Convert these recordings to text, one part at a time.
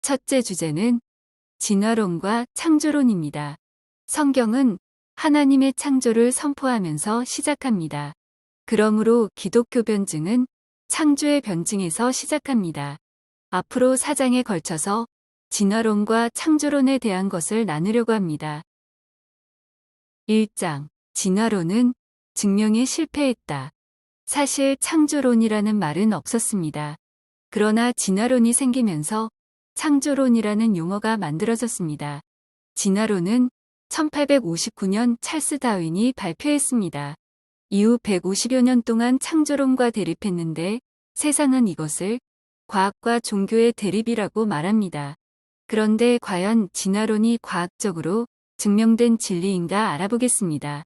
첫째 주제는 진화론과 창조론입니다. 성경은 하나님의 창조를 선포하면서 시작합니다. 그러므로 기독교 변증은 창조의 변증에서 시작합니다. 앞으로 4장에 걸쳐서 진화론과 창조론에 대한 것을 나누려고 합니다. 1장. 진화론은 증명에 실패했다. 사실 창조론이라는 말은 없었습니다. 그러나 진화론이 생기면서 창조론이라는 용어가 만들어졌습니다. 진화론은 1859년 찰스 다윈이 발표했습니다. 이후 150여 년 동안 창조론과 대립했는데 세상은 이것을 과학과 종교의 대립이라고 말합니다. 그런데 과연 진화론이 과학적으로 증명된 진리인가 알아보겠습니다.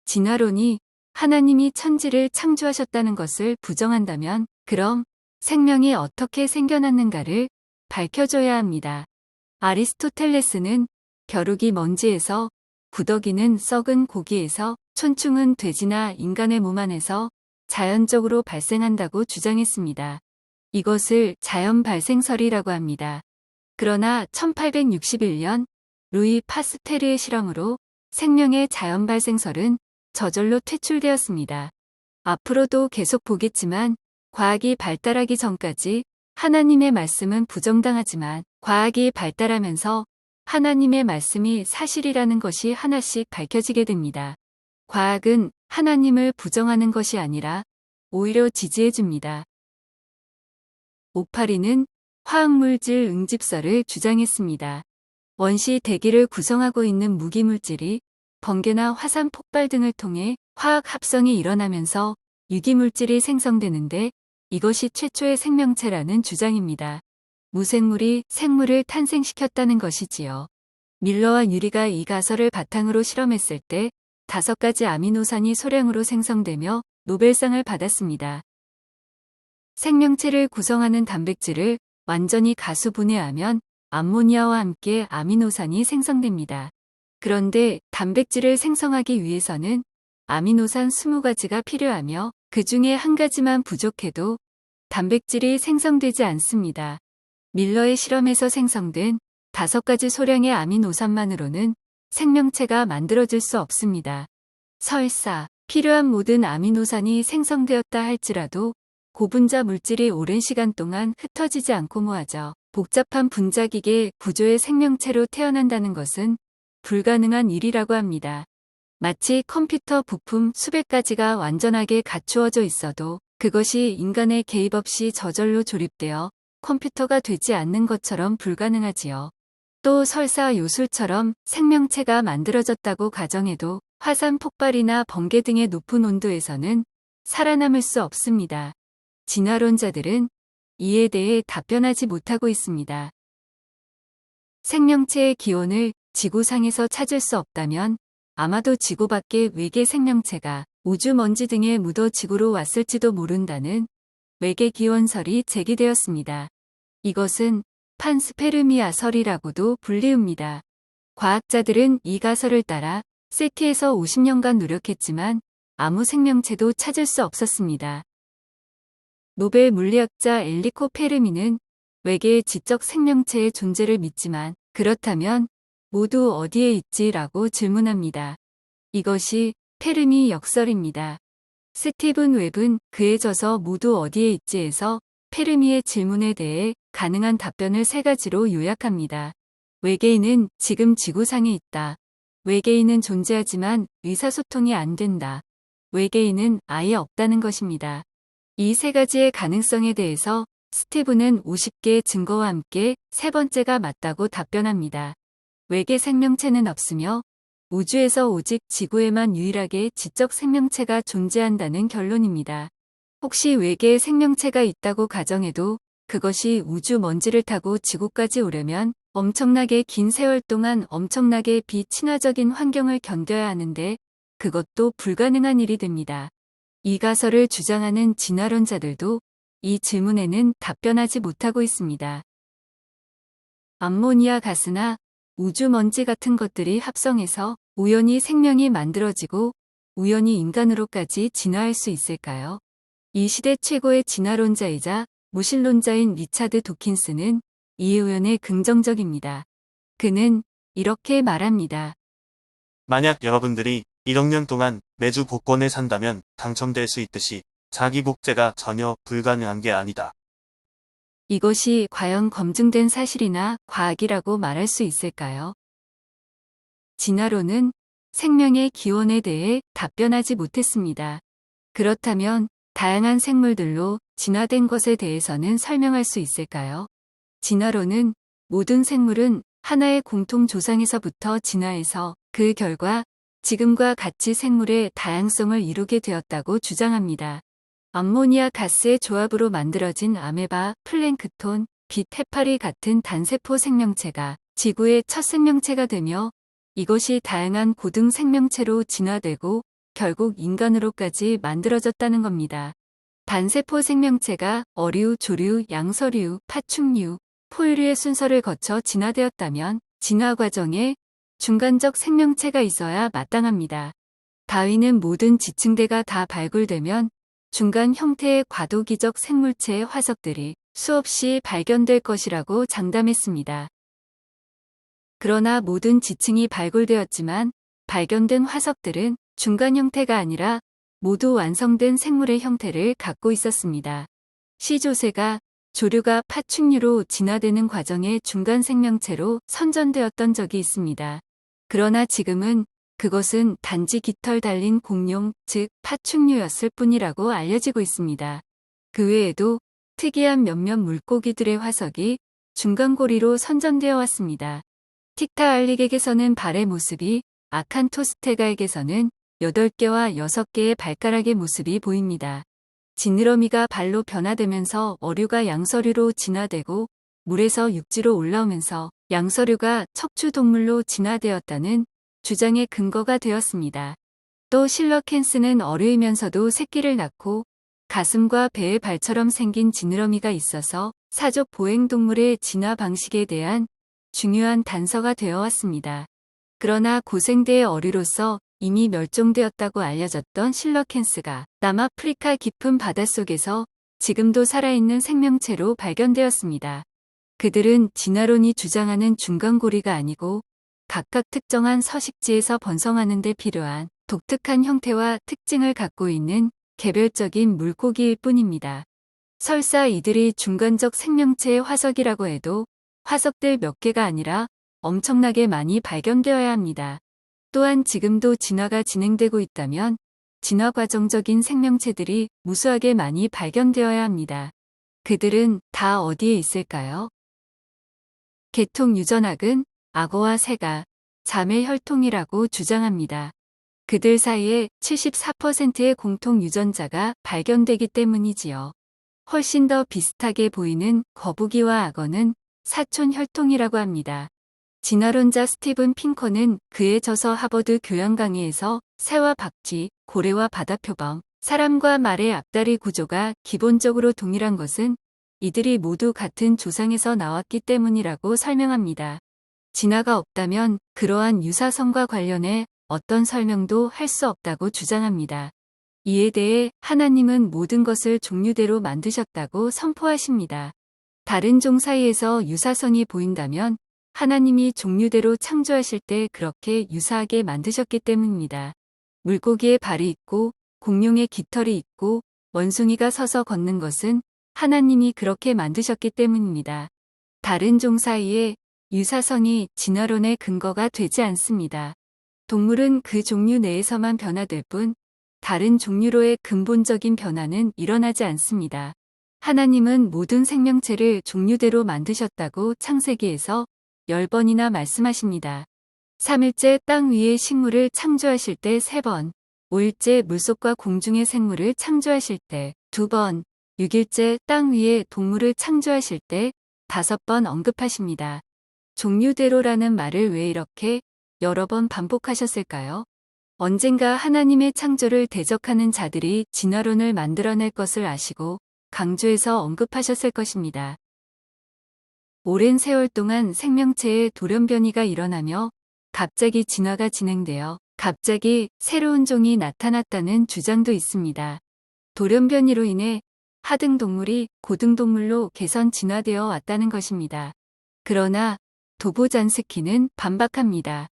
진화론이 하나님이 천지를 창조하셨다는 것을 부정한다면 그럼 생명이 어떻게 생겨났는가를 밝혀줘야 합니다. 아리스토텔레스는 겨루기 먼지에서, 구더기는 썩은 고기에서, 촌충은 돼지나 인간의 몸 안에서 자연적으로 발생한다고 주장했습니다. 이것을 자연 발생설이라고 합니다. 그러나 1861년 루이 파스테르의 실험으로 생명의 자연 발생설은 저절로 퇴출되었습니다. 앞으로도 계속 보겠지만 과학이 발달하기 전까지 하나님의 말씀은 부정당하지만 과학이 발달하면서 하나님의 말씀이 사실이라는 것이 하나씩 밝혀지게 됩니다. 과학은 하나님을 부정하는 것이 아니라 오히려 지지해 줍니다. 오파리는 화학물질 응집설을 주장했습니다. 원시 대기를 구성하고 있는 무기물질이 번개나 화산 폭발 등을 통해 화학 합성이 일어나면서 유기물질이 생성되는데 이것이 최초의 생명체라는 주장입니다. 무생물이 생물을 탄생시켰다는 것이지요. 밀러와 유리가 이 가설을 바탕으로 실험했을 때 5가지 아미노산이 소량으로 생성되며 노벨상을 받았습니다. 생명체를 구성하는 단백질을 완전히 가수분해하면 암모니아와 함께 아미노산이 생성됩니다. 그런데 단백질을 생성하기 위해서는 아미노산 20가지가 필요하며 그 중에 한 가지만 부족해도 단백질이 생성되지 않습니다. 밀러의 실험에서 생성된 5가지 소량의 아미노산만으로는 생명체가 만들어질 수 없습니다. 설사 필요한 모든 아미노산이 생성되었다 할지라도 고분자 물질이 오랜 시간 동안 흩어지지 않고 모아져 복잡한 분자기계 구조의 생명체로 태어난다는 것은 불가능한 일이라고 합니다. 마치 컴퓨터 부품 수백 가지가 완전하게 갖추어져 있어도 그것이 인간의 개입 없이 저절로 조립되어 컴퓨터가 되지 않는 것처럼 불가능하지요. 또 설사 요술처럼 생명체가 만들어졌다고 가정해도 화산 폭발이나 번개 등의 높은 온도에서는 살아남을 수 없습니다. 진화론자들은 이에 대해 답변하지 못하고 있습니다. 생명체의 기원을 지구상에서 찾을 수 없다면 아마도 지구 밖의 외계 생명체가 우주 먼지 등에 묻어 지구로 왔을지도 모른다는 외계 기원설이 제기되었습니다. 이것은 판스페르미아설이라고도 불리웁니다. 과학자들은 이 가설을 따라 세티에서 50년간 노력했지만 아무 생명체도 찾을 수 없었습니다. 노벨 물리학자 엘리코 페르미는 외계의 지적 생명체의 존재를 믿지만 그렇다면 모두 어디에 있지라고 질문합니다. 이것이 페르미 역설입니다. 스티븐 웹은 그에 져서 모두 어디에 있지에서 페르미의 질문에 대해 가능한 답변을 3가지로 요약합니다. 외계인은 지금 지구상에 있다. 외계인은 존재하지만 의사소통이 안 된다. 외계인은 아예 없다는 것입니다. 이 3가지의 가능성에 대해서 스티븐은 50개의 증거와 함께 3번째가 맞다고 답변합니다. 외계 생명체는 없으며 우주에서 오직 지구에만 유일하게 지적 생명체가 존재한다는 결론입니다. 혹시 외계에 생명체가 있다고 가정해도 그것이 우주 먼지를 타고 지구까지 오려면 엄청나게 긴 세월 동안 엄청나게 비친화적인 환경을 견뎌야 하는데 그것도 불가능한 일이 됩니다. 이 가설을 주장하는 진화론자들도 이 질문에는 답변하지 못하고 있습니다. 암모니아 가스나 우주 먼지 같은 것들이 합성해서 우연히 생명이 만들어지고 우연히 인간으로까지 진화할 수 있을까요? 이 시대 최고의 진화론자이자 무신론자인 리차드 도킨스는 이 의견에 긍정적입니다. 그는 이렇게 말합니다. 만약 여러분들이 1억 년 동안 매주 복권에 산다면 당첨될 수 있듯이 자기 복제가 전혀 불가능한 게 아니다. 이것이 과연 검증된 사실이나 과학이라고 말할 수 있을까요? 진화론은 생명의 기원에 대해 답변하지 못했습니다. 그렇다면 다양한 생물들로 진화된 것에 대해서는 설명할 수 있을까요? 진화론은 모든 생물은 하나의 공통 조상에서부터 진화해서 그 결과 지금과 같이 생물의 다양성을 이루게 되었다고 주장합니다. 암모니아 가스의 조합으로 만들어진 아메바, 플랭크톤, 빛 해파리 같은 단세포 생명체가 지구의 첫 생명체가 되며 이것이 다양한 고등 생명체로 진화되고 결국 인간으로까지 만들어졌다는 겁니다. 단세포 생명체가 어류, 조류, 양서류, 파충류, 포유류의 순서를 거쳐 진화되었다면 진화 과정에 중간적 생명체가 있어야 마땅합니다. 다윈은 모든 지층대가 다 발굴되면 중간 형태의 과도기적 생물체의 화석들이 수없이 발견될 것이라고 장담했습니다. 그러나 모든 지층이 발굴되었지만 발견된 화석들은 중간 형태가 아니라 모두 완성된 생물의 형태를 갖고 있었습니다. 시조새가 조류가 파충류로 진화되는 과정의 중간 생명체로 선전되었던 적이 있습니다. 그러나 지금은 그것은 단지 깃털 달린 공룡, 즉 파충류였을 뿐이라고 알려지고 있습니다. 그 외에도 특이한 몇몇 물고기들의 화석이 중간고리로 선전되어 왔습니다. 틱타알릭에게서는 발의 모습이, 아칸토스테가에게서는 8개와 6개의 발가락의 모습이 보입니다. 지느러미가 발로 변화되면서 어류가 양서류로 진화되고 물에서 육지로 올라오면서 양서류가 척추동물로 진화되었다는 주장의 근거가 되었습니다. 또 실러캔스는 어류이면서도 새끼를 낳고 가슴과 배의 발처럼 생긴 지느러미가 있어서 사족 보행동물의 진화 방식에 대한 중요한 단서가 되어 왔습니다. 그러나 고생대의 어류로서 이미 멸종되었다고 알려졌던 실러캔스가 남아프리카 깊은 바닷속에서 지금도 살아있는 생명체로 발견되었습니다. 그들은 진화론이 주장하는 중간고리가 아니고 각각 특정한 서식지에서 번성하는 데 필요한 독특한 형태와 특징을 갖고 있는 개별적인 물고기일 뿐입니다. 설사 이들이 중간적 생명체의 화석이라고 해도 화석들 몇 개가 아니라 엄청나게 많이 발견되어야 합니다. 또한 지금도 진화가 진행되고 있다면 진화 과정적인 생명체들이 무수하게 많이 발견되어야 합니다. 그들은 다 어디에 있을까요? 개통 유전학은 악어와 새가 자매 혈통이라고 주장합니다. 그들 사이에 74%의 공통 유전자가 발견되기 때문이지요. 훨씬 더 비슷하게 보이는 거북이와 악어는 사촌 혈통이라고 합니다. 진화론자 스티븐 핑커는 그의 저서 하버드 교양 강의에서 새와 박쥐, 고래와 바다표범, 사람과 말의 앞다리 구조가 기본적으로 동일한 것은 이들이 모두 같은 조상에서 나왔기 때문이라고 설명합니다. 진화가 없다면 그러한 유사성과 관련해 어떤 설명도 할 수 없다고 주장합니다. 이에 대해 하나님은 모든 것을 종류대로 만드셨다고 선포하십니다. 다른 종 사이에서 유사성이 보인다면 하나님이 종류대로 창조하실 때 그렇게 유사하게 만드셨기 때문입니다. 물고기의 발이 있고 공룡의 깃털이 있고 원숭이가 서서 걷는 것은 하나님이 그렇게 만드셨기 때문입니다. 다른 종 사이에 유사성이 진화론의 근거가 되지 않습니다. 동물은 그 종류 내에서만 변화될 뿐 다른 종류로의 근본적인 변화는 일어나지 않습니다. 하나님은 모든 생명체를 종류대로 만드셨다고 창세기에서 10번이나 말씀하십니다. 3일째 땅 위의 식물을 창조하실 때 3번, 5일째 물속과 공중의 생물을 창조하실 때 2번, 6일째 땅 위의 동물을 창조하실 때 5번 언급하십니다. 종류대로라는 말을 왜 이렇게 여러 번 반복하셨을까요? 언젠가 하나님의 창조를 대적하는 자들이 진화론을 만들어낼 것을 아시고 강조해서 언급하셨을 것입니다. 오랜 세월 동안 생명체의 돌연변이가 일어나며 갑자기 진화가 진행되어 갑자기 새로운 종이 나타났다는 주장도 있습니다. 돌연변이로 인해 하등동물이 고등동물로 개선 진화되어 왔다는 것입니다. 그러나 도보잔스키는 반박합니다.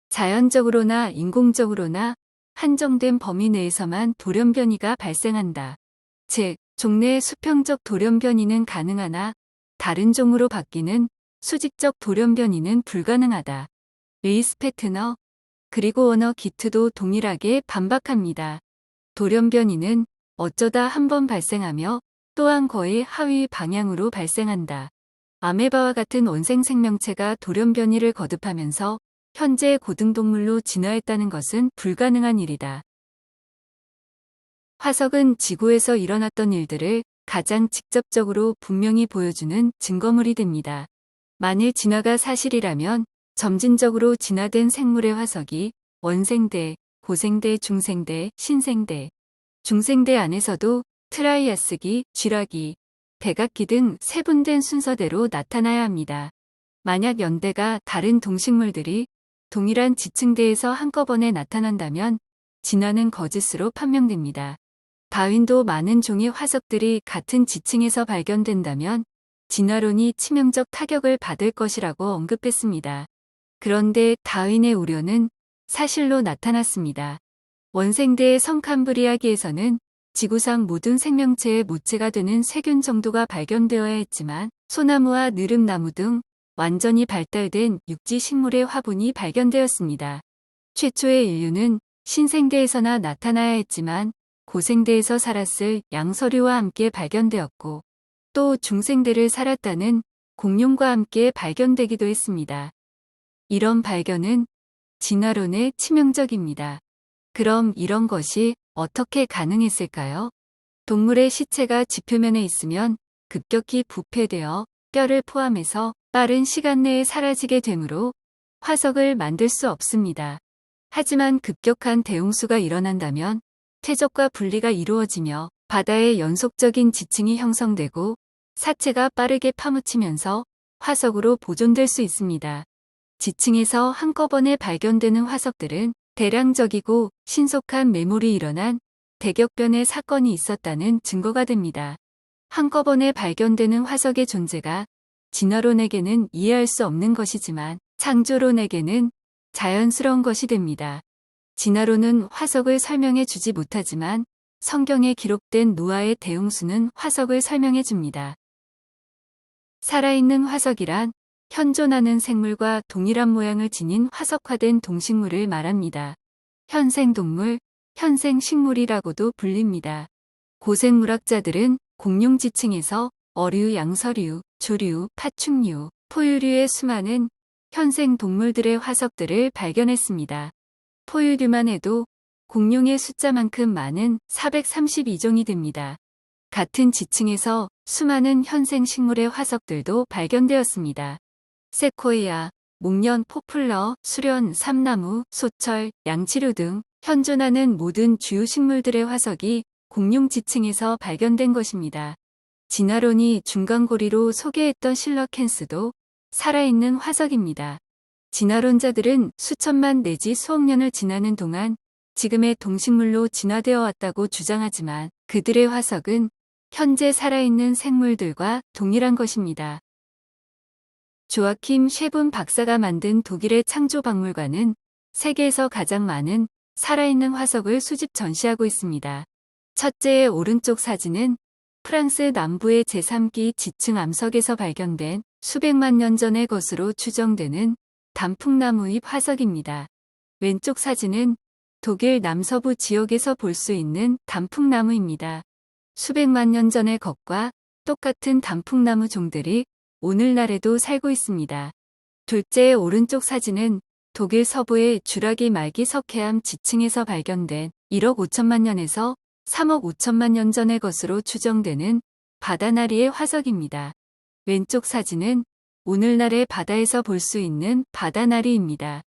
자연적으로나 인공적으로나 한정된 범위 내에서만 돌연변이가 발생한다. 즉, 종래의 수평적 돌연변이는 가능하나 다른 종으로 바뀌는 수직적 돌연변이는 불가능하다. 레이스 패트너, 그리고 워너 기트도 동일하게 반박합니다. 돌연변이는 어쩌다 한 번 발생하며 또한 거의 하위 방향으로 발생한다. 아메바와 같은 원생 생명체가 돌연변이를 거듭하면서 현재 고등동물로 진화했다는 것은 불가능한 일이다. 화석은 지구에서 일어났던 일들을 가장 직접적으로 분명히 보여주는 증거물이 됩니다. 만일 진화가 사실이라면 점진적으로 진화된 생물의 화석이 원생대, 고생대, 중생대, 신생대, 중생대 안에서도 트라이아스기, 쥐라기, 백악기 등 세분된 순서대로 나타나야 합니다. 만약 연대가 다른 동식물들이 동일한 지층대에서 한꺼번에 나타난다면 진화는 거짓으로 판명됩니다. 다윈도 많은 종의 화석들이 같은 지층에서 발견된다면 진화론이 치명적 타격을 받을 것이라고 언급했습니다. 그런데 다윈의 우려는 사실로 나타났습니다. 원생대의 성캄브리아기에서는 지구상 모든 생명체의 모체가 되는 세균 정도가 발견되어야 했지만 소나무와 느릅나무 등 완전히 발달된 육지 식물의 화분이 발견되었습니다. 최초의 인류는 신생대에서나 나타나야 했지만 고생대에서 살았을 양서류와 함께 발견되었고 또 중생대를 살았다는 공룡과 함께 발견되기도 했습니다. 이런 발견은 진화론에 치명적입니다. 그럼 이런 것이 어떻게 가능했을까요? 동물의 시체가 지표면에 있으면 급격히 부패되어 뼈를 포함해서 빠른 시간 내에 사라지게 되므로 화석을 만들 수 없습니다. 하지만 급격한 대홍수가 일어난다면 퇴적과 분리가 이루어지며 바다에 연속적인 지층이 형성되고 사체가 빠르게 파묻히면서 화석으로 보존될 수 있습니다. 지층에서 한꺼번에 발견되는 화석들은 대량적이고 신속한 매몰이 일어난 대격변의 사건이 있었다는 증거가 됩니다. 한꺼번에 발견되는 화석의 존재가 진화론에게는 이해할 수 없는 것이지만 창조론에게는 자연스러운 것이 됩니다. 진화론은 화석을 설명해 주지 못하지만 성경에 기록된 노아의 대홍수는 화석을 설명해 줍니다. 살아있는 화석이란 현존하는 생물과 동일한 모양을 지닌 화석화된 동식물을 말합니다. 현생동물, 현생식물이라고도 불립니다. 고생물학자들은 공룡지층에서 어류, 양서류, 조류, 파충류, 포유류의 수많은 현생동물들의 화석들을 발견했습니다. 포유류만 해도 공룡의 숫자만큼 많은 432종이 됩니다. 같은 지층에서 수많은 현생식물의 화석들도 발견되었습니다. 세코이아, 목련, 포플러, 수련, 삼나무, 소철, 양치류 등 현존하는 모든 주요 식물들의 화석이 공룡 지층에서 발견된 것입니다. 진화론이 중간고리로 소개했던 실러캔스도 살아있는 화석입니다. 진화론자들은 수천만 내지 수억 년을 지나는 동안 지금의 동식물로 진화되어 왔다고 주장하지만 그들의 화석은 현재 살아있는 생물들과 동일한 것입니다. 조아킴 쉐분 박사가 만든 독일의 창조박물관은 세계에서 가장 많은 살아있는 화석을 수집 전시하고 있습니다. 첫째의 오른쪽 사진은 프랑스 남부의 제3기 지층 암석에서 발견된 수백만 년 전의 것으로 추정되는 단풍나무 잎 화석입니다. 왼쪽 사진은 독일 남서부 지역에서 볼 수 있는 단풍나무입니다. 수백만 년 전의 것과 똑같은 단풍나무 종들이 오늘날에도 살고 있습니다. 둘째의 오른쪽 사진은 독일 서부의 주라기 말기 석회암 지층에서 발견된 1억 5천만 년에서 3억 5천만 년 전의 것으로 추정되는 바다나리의 화석입니다. 왼쪽 사진은 오늘날의 바다에서 볼 수 있는 바다나리입니다.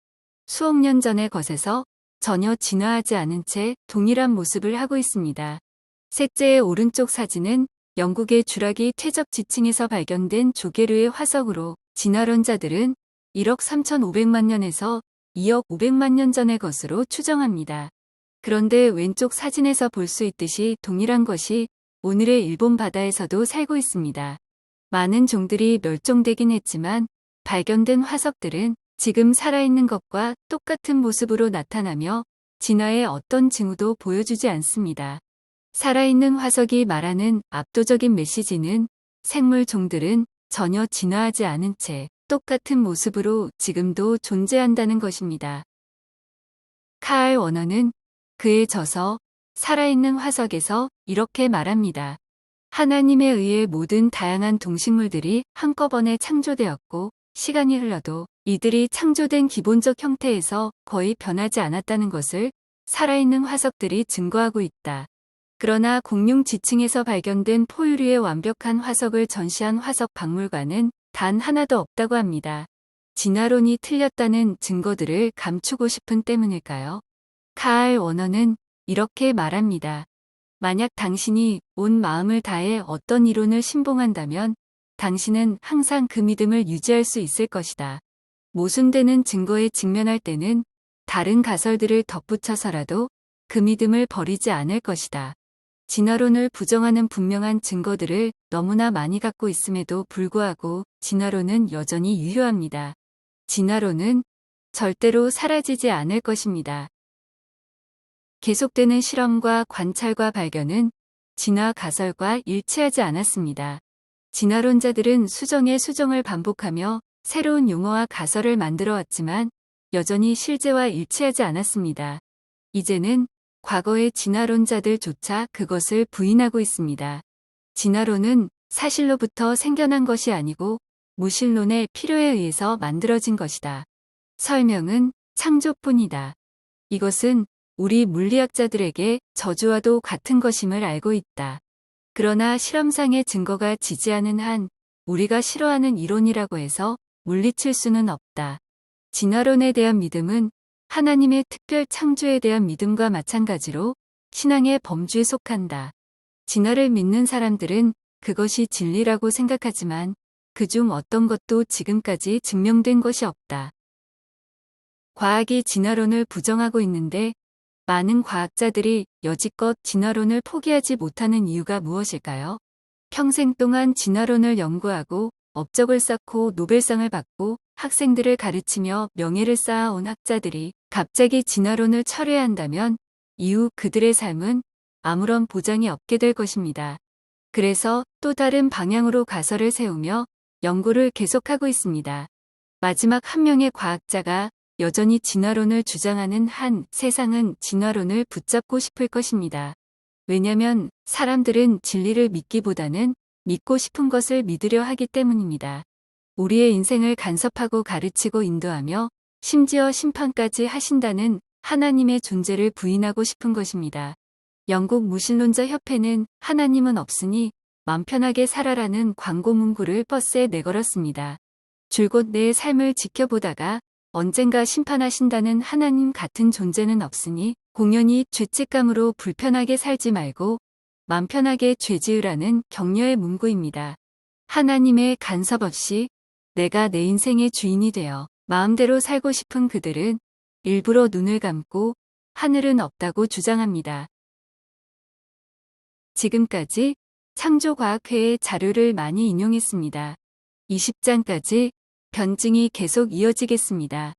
수억 년 전의 것에서 전혀 진화하지 않은 채 동일한 모습을 하고 있습니다. 셋째의 오른쪽 사진은 영국의 주라기 퇴적 지층에서 발견된 조개류의 화석으로 진화론자들은 1억 3,500만 년에서 2억 500만 년 전의 것으로 추정합니다. 그런데 왼쪽 사진에서 볼 수 있듯이 동일한 것이 오늘의 일본 바다에서도 살고 있습니다. 많은 종들이 멸종되긴 했지만 발견된 화석들은 지금 살아있는 것과 똑같은 모습으로 나타나며 진화의 어떤 징후도 보여주지 않습니다. 살아있는 화석이 말하는 압도적인 메시지는 생물 종들은 전혀 진화하지 않은 채 똑같은 모습으로 지금도 존재한다는 것입니다. 카알 워너는 그의 저서 살아있는 화석에서 이렇게 말합니다. 하나님에 의해 모든 다양한 동식물들이 한꺼번에 창조되었고 시간이 흘러도 이들이 창조된 기본적 형태에서 거의 변하지 않았다는 것을 살아있는 화석들이 증거하고 있다. 그러나 공룡 지층에서 발견된 포유류의 완벽한 화석을 전시한 화석 박물관은 단 하나도 없다고 합니다. 진화론이 틀렸다는 증거들을 감추고 싶은 때문일까요? 카알 워너는 이렇게 말합니다. 만약 당신이 온 마음을 다해 어떤 이론을 신봉한다면 당신은 항상 그 믿음을 유지할 수 있을 것이다. 모순되는 증거에 직면할 때는 다른 가설들을 덧붙여서라도 그 믿음을 버리지 않을 것이다. 진화론을 부정하는 분명한 증거들을 너무나 많이 갖고 있음에도 불구하고 진화론은 여전히 유효합니다. 진화론은 절대로 사라지지 않을 것입니다. 계속되는 실험과 관찰과 발견은 진화 가설과 일치하지 않았습니다. 진화론자들은 수정의 수정을 반복하며 새로운 용어와 가설을 만들어 왔지만 여전히 실제와 일치하지 않았습니다. 이제는 과거의 진화론자들조차 그것을 부인하고 있습니다. 진화론은 사실로부터 생겨난 것이 아니고 무신론의 필요에 의해서 만들어진 것이다. 설명은 창조뿐이다. 이것은 우리 물리학자들에게 저주와도 같은 것임을 알고 있다. 그러나 실험상의 증거가 지지하는 한 우리가 싫어하는 이론이라고 해서 물리칠 수는 없다. 진화론에 대한 믿음은 하나님의 특별 창조에 대한 믿음과 마찬가지로 신앙의 범주에 속한다. 진화를 믿는 사람들은 그것이 진리라고 생각하지만 그중 어떤 것도 지금까지 증명된 것이 없다. 과학이 진화론을 부정하고 있는데 많은 과학자들이 여지껏 진화론을 포기하지 못하는 이유가 무엇일까요? 평생 동안 진화론을 연구하고 업적을 쌓고 노벨상을 받고 학생들을 가르치며 명예를 쌓아온 학자들이 갑자기 진화론을 철회한다면 이후 그들의 삶은 아무런 보장이 없게 될 것입니다. 그래서 또 다른 방향으로 가설을 세우며 연구를 계속하고 있습니다. 마지막 한 명의 과학자가 여전히 진화론을 주장하는 한 세상은 진화론을 붙잡고 싶을 것입니다. 왜냐면 사람들은 진리를 믿기보다는 믿고 싶은 것을 믿으려 하기 때문입니다. 우리의 인생을 간섭하고 가르치고 인도하며 심지어 심판까지 하신다는 하나님의 존재를 부인하고 싶은 것입니다. 영국 무신론자 협회는 하나님은 없으니 맘 편하게 살아라는 광고 문구를 버스에 내걸었습니다. 줄곧 내 삶을 지켜보다가 언젠가 심판하신다는 하나님 같은 존재는 없으니 공연히 죄책감으로 불편하게 살지 말고 맘 편하게 죄 지으라는 격려의 문구입니다. 하나님의 간섭 없이 내가 내 인생의 주인이 되어 마음대로 살고 싶은 그들은 일부러 눈을 감고 하늘은 없다고 주장합니다. 지금까지 창조과학회의 자료를 많이 인용했습니다. 20장까지 변증이 계속 이어지겠습니다.